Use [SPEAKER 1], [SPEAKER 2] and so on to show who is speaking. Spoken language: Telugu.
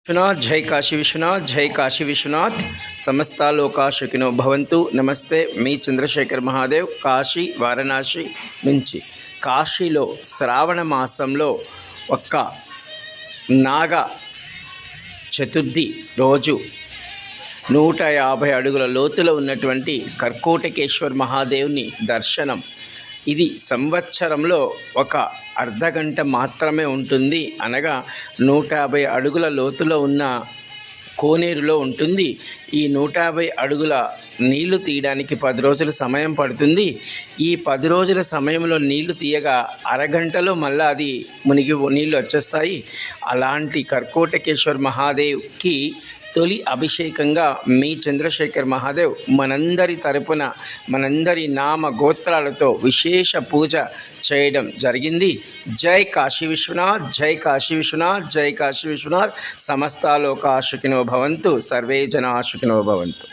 [SPEAKER 1] विश्वनाथ जय काशी विश्वनाथ जय काशी विश्वनाथ समस्ता लोका सुखिनो भवन्तु। నమస్తే మీ చంద్రశేఖర్ మహాదేవ్ కాశీ వారణాసి నుంచి. కాశీలో శ్రావణ మాసంలో ఒక్క నాగ చతుర్థి రోజు 150 అడుగుల లోతులో ఉన్నటువంటి కర్కోటకేశ్వర్ మహాదేవ్ని దర్శనం. ఇది సంవత్సరంలో ఒక అర్ధగంట మాత్రమే ఉంటుంది. అనగా 150 అడుగుల లోతులో ఉన్న కోనేరులో ఉంటుంది. ఈ 150 అడుగుల నీళ్లు తీయడానికి 10 రోజుల సమయం పడుతుంది. ఈ 10 రోజుల సమయంలో నీళ్లు తీయగా అరగంటలో మళ్ళీ అది మునిగి నీళ్ళు వచ్చేస్తాయి. అలాంటి కర్కోటకేశ్వర్ మహాదేవ్కి తొలి అభిషేకంగా మీ చంద్రశేఖర్ మహాదేవ్ మనందరి తరపున మనందరి నామ గోత్రాలతో విశేష పూజ చేయడం జరిగింది. జై కాశీ విశ్వనాథ్ జై కాశీ విశ్వనాథ్ జై కాశీ విశ్వనాథ్. సమస్తాలోకా సుఖినో భవంతు, సర్వే జనా సుఖినో భవంతు.